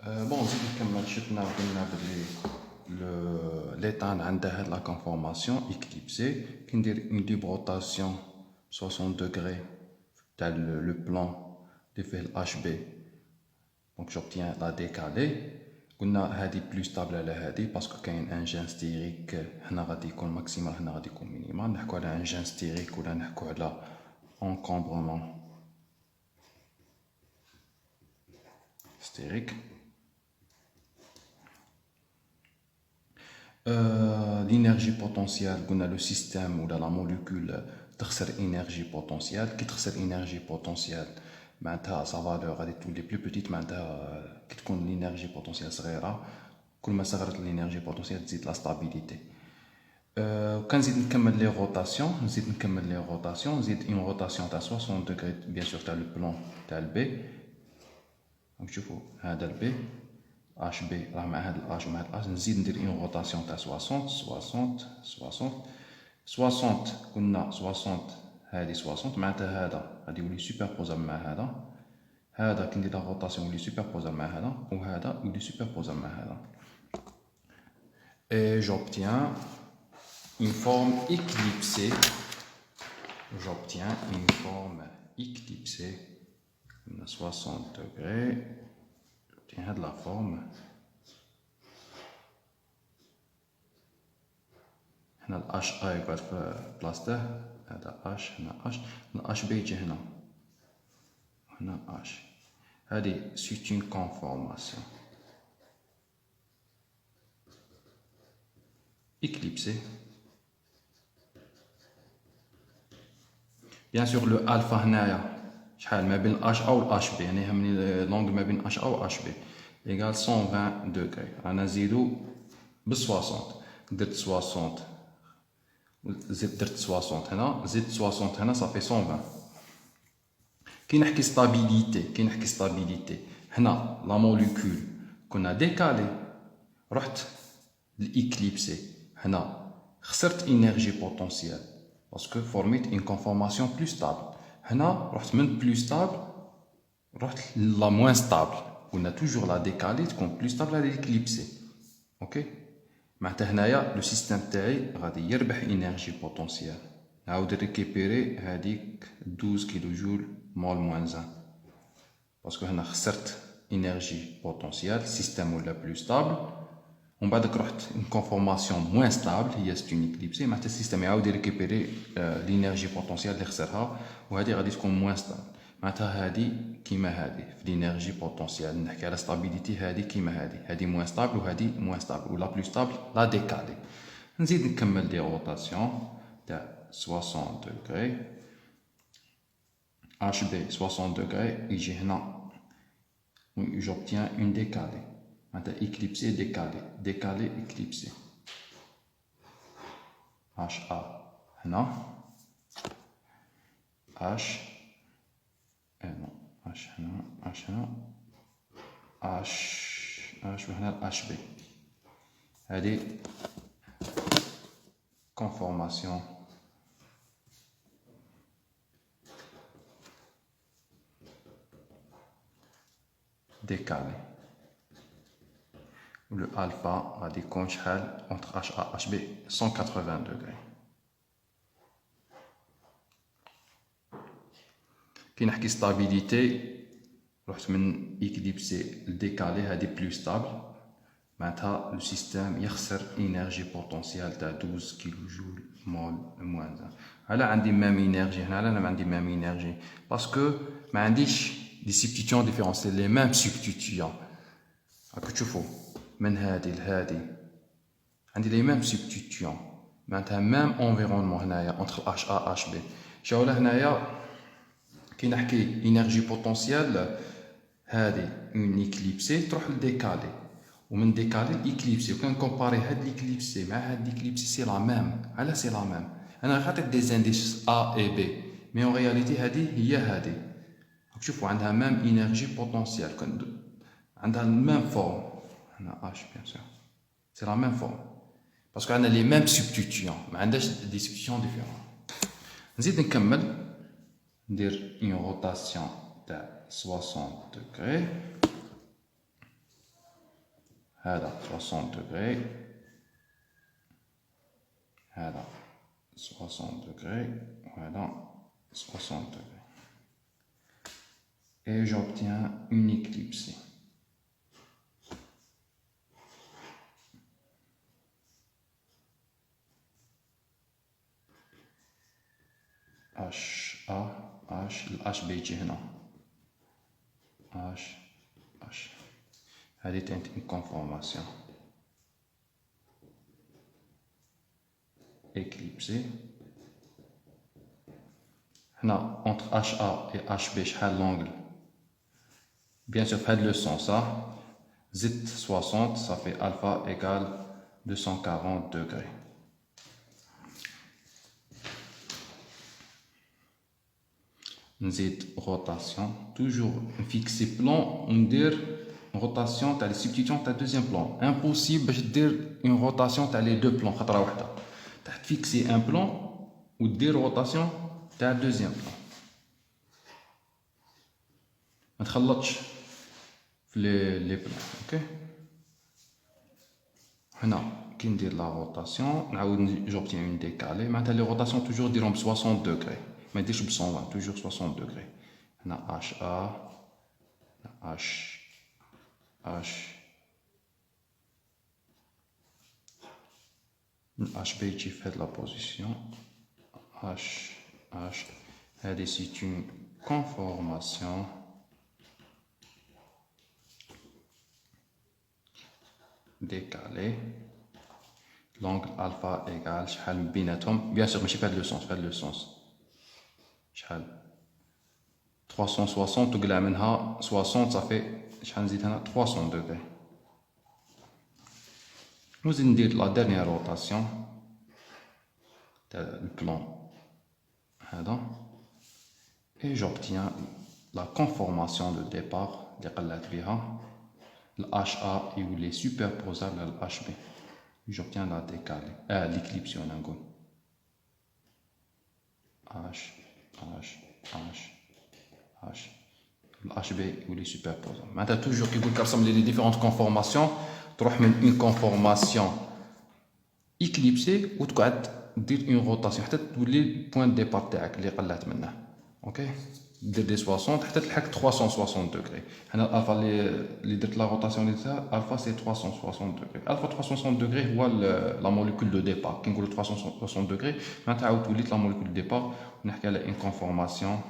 Bon, نزيد نكمل شفنا قلنا بلي l'étang عنده هاد لا conformation éclipsée كي ندير une libre rotation 60 degrés تاع le plan اللي فيه ال HB donc j'obtiens la décalée. قلنا هادي بلو ستابل على هادي باسكو كاين ان جان ستيريك هنا غادي يكون ماكسيمال هنا غادي يكون مينيمال. نحكو على ان جان ستيريك ولا نحكو على encombrement ستيريك. L'énergie potentielle قلنا لو سيستيم ولا لا موليكول تخسر انرجي بوتونسيال. كي تخسر انرجي بوتونسيال معناتها سا فالور غادي تولي بلو بوتيت. معناتها كي تكون الانرجي بوتونسيال صغيره كل ما صغرت الانرجي بوتونسيال تزيد لا ستابيليتي. كنزيد نكمل لي روتاسيون نزيد اون روتاسيون تاع 60 دوغري بيان سور تاع لو بلون تاع البي. دونك شوفوا هذا البي اش بي راه مع هاد الاش ومع هاد الاش نزيد ندير اون روتاسيون تاع 60 قلنا 60 هادي 60 معناتها هذا غادي يولي سوبربوزابل مع هذا كي ندير لا روتاسيون يولي سوبربوزابل مع هذا وهذا يولي سوبربوزابل مع هذا. Et j'obtiens une forme éclipsée. J'obtiens une forme éclipsée à 60 degrés. J'obtiens de la forme. هنا ال HA يقعد في بلاصته. هذا H هنا H. هنا HB يجي هنا. هنا H. هذه c'est une conformation éclipsée. Bien sûr le alpha هنايا شحال ما بين H A و H B يعني يهمني لونغ ما بين H A و H B égal 120 degrés. رانا نزيدو ب 60 درت 60 زدت درت 60 هنا زدت 60 هنا صافي 120. كي نحكي ستابيليتي هنا لا موليكول كنا ديكالي رحت لإكليبسي هنا خسرت انرجي بوتونسيال باسكو فورميت اون كونفورماسيون بلو ستابل. هنا رحت من بلو ستابل رحت لا موان ستابل. قلنا توجور لا ديكالي تكون بلو ستابل على لإكليبسي. اوكي معناتها هنايا لو سيستيم تاعي غادي يربح انرجي بوتونسيال. نعاود ريكيبيري هذيك 12 كيلو جول مول موان 1 باسكو هنا خسرت انرجي بوتونسيال سيستيم ولا بلو ستابل ومن بعدك رحت اون كونفورماسيون موان ستابل هي سي اون اكليبسي. معناتها السيستيم يعاود يريكيبيري لينيرجي بوتونسيال اللي خسرها وهذه غادي تكون موان ستابل. معناتها هذه كيما هذه في لينيرجي بوتونسيال نحكي على ستابيليتي. هذه كيما هذه موان ستابل وهذه موان ستابل ولا بلو ستابل لا ديكالي. نزيد نكمل دي روتاسيون تاع 60 degrés. HB 60 degrés يجي هنا j'obtiens une décalée. معناتها éclipsé décalé éclipsé. HA هنا H non H هنا H هنا H وهنا HB. هذه conformation décalé. Le alpha غادي يكون شحال entre HA HB 180 degrés. كي نحكي ستابيليتي رحت من إكليبسي لديكالي هذه بلو ستابل. معناتها لو سيستيم يخسر انرجي بوتونسيال تاع 12 كيلو جول مول موان 1. على عندي ميم انرجي هنا. انا ما عندي ميم انرجي باسكو ما عنديش دي سبستيتيون ديفيرون سي لي ميم سبستيتيون. راكو تشوفوا من هادي لهادي عندي لي ميم سبستيتيون معناتها ميم انفيرونمون هنايا اونتر اش ا اش بي. شاو هنايا كي نحكي انرجي بوتونسيال هادي اون اكليبسي تروح لديكالي ومن ديكالي لإكليبسي. وكان كومباري هاد لإكليبسي مع هاد لإكليبسي سي لا ميم. على سي لا ميم انا عطيت دي زانديس ا اي بي مي اون رياليتي هادي هي هادي. شوفوا عندها ميم انرجي بوتونسيال عندها الميم فورم. هنا اش بيان سور سي لا ميم فورم باسكو عندنا لي ميم سبستيتيون ما عندهاش دي سبستيتيون ديفيرون. نزيد نكمل ندير اون روتاسيون تاع 60 degrés. هذا 60 degrés. هذا 60 degrés. Voilà, 60 degrés. Et j'obtiens une éclipse. H, A, H, H بيجي هنا. H, H. هذه كانت une conformation. Éclipsée. Là, entre HA et HB, شحال l'angle. Bien sûr, faites le sens, ça. Z 60, ça fait alpha égale 240 degrés. Nzid rotation, toujours fixé plan, on dit rotation, tu as les substitutions, tu as deuxième plan. Impossible de dire une rotation, tu as les deux plans. Tu as fixé un plan ou dire rotation, tu as deuxième plan. ما تخلطش في les plans, ok. هنا كي ندير la rotation, نعاود j'obtiens une décalée. معناتها les rotations toujours diront 60 degrés. ما نديرش ب 120, toujours 60 degrés. هنا HA, H, H, HB يجي في هاد la position. H, H. هذه c'est une conformation. Décalé. L'angle alpha égale شحال بيناتهم. Bien sûr, ماشي في هاد le sens, في هاد le sens. شحال 360 تقلع منها 60 صافي شحال نزيد هنا 300 degrés. نزيد ندير لا dernière rotation تاع البلان هذا et j'obtiens la conformation de départ اللي قلعت بها le HA il est superposable à le HB. J'obtiens la décalée, l'éclipse on a un H, H, H, H. Le HB il est superposable. Maintenant toujours qu'il vous ressemble les différentes conformations, tu vas mettre une conformation éclipsée ou tu vas dire une rotation حتى تولي point de départ تاعك اللي قلعت منه. OK. دير دي 60 حتى تلحق 360 degrés. هنا الالفا اللي درت لا روتاسيون اللي درتها الفا سي 360 degrés. الفا 360 degrés هو لا موليكول دو ديبار. كي نقولوا 360 degrés معناتها عاود وليت لا موليكول دو ديبار ونحكي على ان كونفورماسيون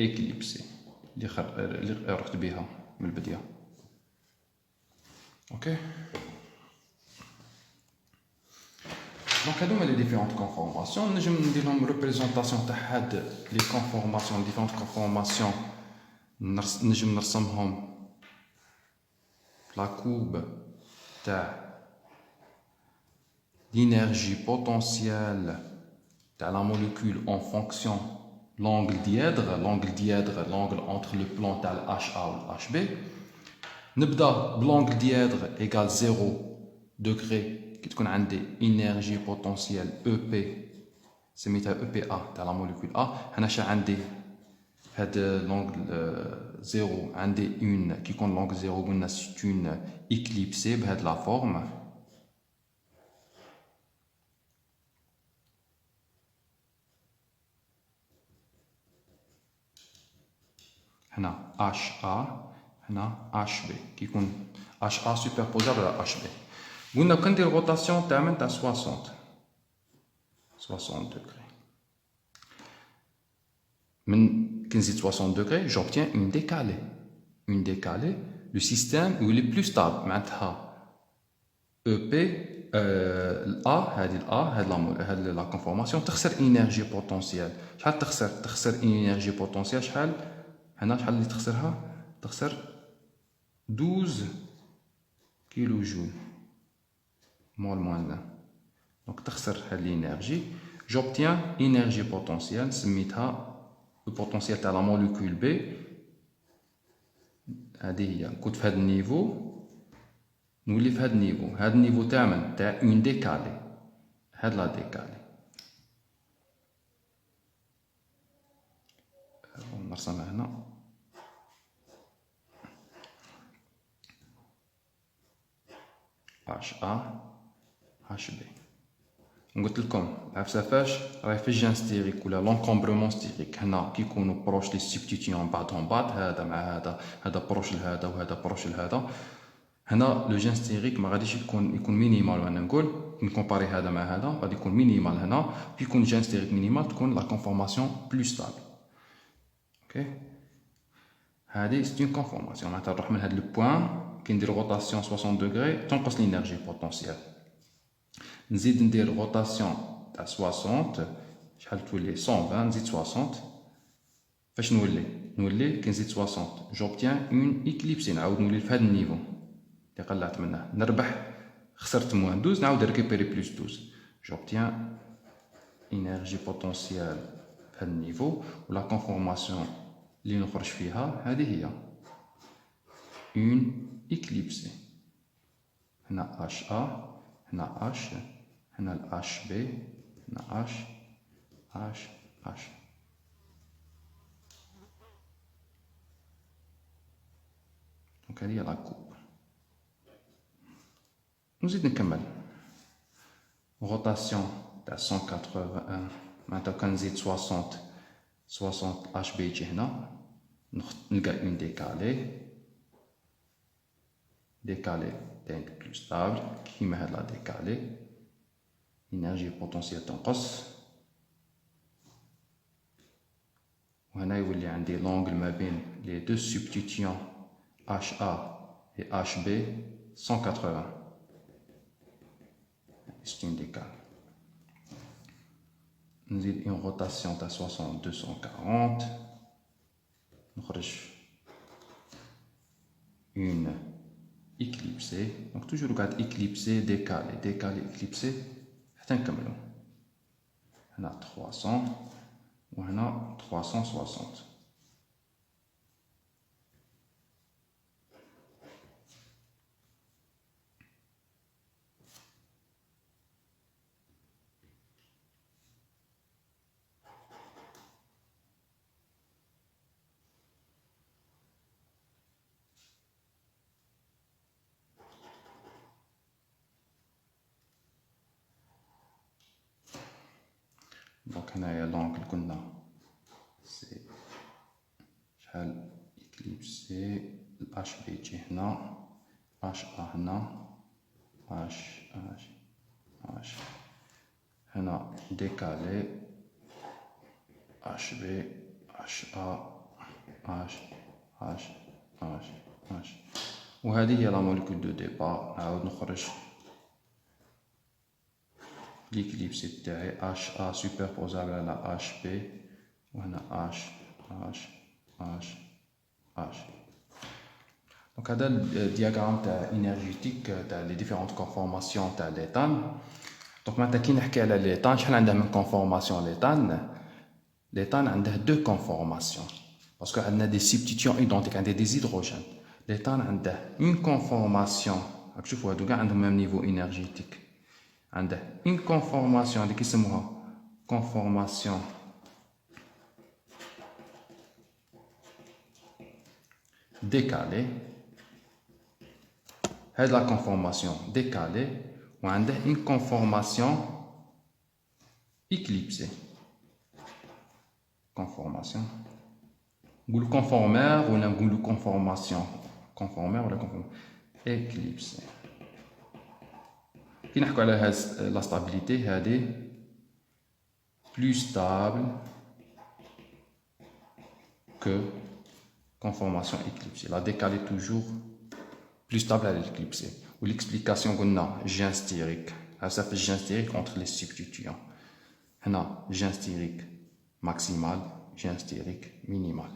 اكليبسي اللي رحت بها من البدايه. اوكي. Donc, هادوما les différentes conformations. نجم ندير لهم représentation تاع هاد les conformations, les différentes conformations. نجم نرسمهم la courbe تاع l'énergie potentielle تاع la molécule en fonction l'angle dièdre, l'angle entre le plan تاع HA ou HB. نبدا بلانغل dièdre égale 0 degré. كي تكون عندي énergie potentielle EP سميتها EPA تاع لا موليكول A. هنا شا عندي هاد لونغل 0 عندي اون كي يكون لونغل 0 قلنا سي اون اكليبسي بهاد لا فورم. هنا HA هنا HB كي يكون HA سوبربوزابل على HB. قلنا كي ندير روتاسيون تاع 60 degrés. من كي نزيد 60 degrés j'obtiens une décalée. Une décalée, le système où il est plus stable معناتها EP A هذه هذه la conformation تخسر énergie potentielle. شحال تخسر énergie potentielle شحال هنا شحال اللي تخسرها تخسر 12 كيلو جول مول موان. دونك تخسر هاد l'énergie. J'obtiens énergie potentielle سميتها le potentiel تاع la molécule B. هذه هي كنت في هذا النيفو نولي في هذا النيفو. هذا النيفو تاع من تاع اون ديكالي. هاد لا ديكالي نرسمها هنا HA HB. قلت لكم عرفتها فاش راهي في الجان ستيريك ولا لونكومبرومون ستيريك. هنا كيكونوا بروش لي سبستيتيون بعضهم بعض، هذا مع هذا، هذا بروش لهذا وهذا بروش لهذا. هنا لو جان ستيريك ما غاديش يكون مينيمال. وانا نقول نكومباري هذا مع هذا غادي يكون مينيمال هنا، كي يكون جان ستيريك مينيمال تكون لا كونفورماسيون بلو ستابل. اوكي هذه سي اون كونفورماسيون. معناتها نروح من هذا لو بوين كي ندير روتاسيون 60 دوغري تنقص لينيرجي بوتونسيال، نزيد ندير روتاسيون تاع 60 شحال تولي 120، نزيد 60 فاش نولي كي نزيد 60 جوبتيان اون ايكليبسي، نعاود نولي في هذا النيفو اللي قلعت منه، نربح خسرت موان 12 نعاود ريكوبيري بلوس 12، جوبتيان انرجي بوتونسيال في هذا النيفو. ولا كونفورماسيون اللي نخرج فيها هذه هي اون ايكليبسي. هنا اش ا، هنا اش، هنا الاش بي، هنا اش اش اش. دونك هذه هي لا كوب. نزيد نكمل روتاسيون تاع 181. معناتها كان نزيد 60 اش بي يجي هنا، نلقى اون ديكالي تانك بلو ستابل كيما هاد لا ديكالي، انرجي بوتونسيال تنقص. وهنا يولي عندي لونغل ما بين لي دو سبستيتيون اش ا et HB 180. C'est une décale. نزيد une rotation تاع 60 240، نخرج une éclipsée. Donc toujours قاعد éclipsée décalé éclipsée حتى نكملو. هنا 300 وهنا 360. دونك هنايا لونغل قلنا سي شحال إكليبسي، الاش بي يجي هنا، اش ا هنا، اش هنا ديكالي اش بي اش ا اش. وهذه هي لا موليكول دو ديبار. نعاود نخرج l'éclipse تاعي اش ا سوبربوزابل على اش بي، وهنا اش. دونك هذا الدياغرام تاع انرجيتيك تاع لي ديفيرونت كونفورماسيون تاع ليتان. دونك معناتها كي نحكي على ليتان شحال عنده من كونفورماسيون ليتان عنده دو كونفورماسيون باسكو عندنا دي سبستيتيون ايدونتيك، عندنا دي زيدروجين. ليتان عنده اون كونفورماسيون، راك تشوفوا هادو كاع عندهم ميم نيفو انرجيتيك. عنده اون كونفورماسيون اللي كيسموها كونفورماسيون décalé. هاد لا كونفورماسيون décalé وعنده اون كونفورماسيون éclipsée. كونفورماسيون نقولو كونفورمير ولا نقولو كونفورماسيون، كونفورمير ولا كونفورمير éclipsée. كي نحكو على هاز لا ستابيليتي هادي بلو ستابل كو conformation éclipsée. La décalée toujours plus stable à l'éclipsée. Ou l'explication qu'on a, gène stérique. Ça fait gène stérique entre les substituants. On a gène stérique maximal, gène stérique minimal.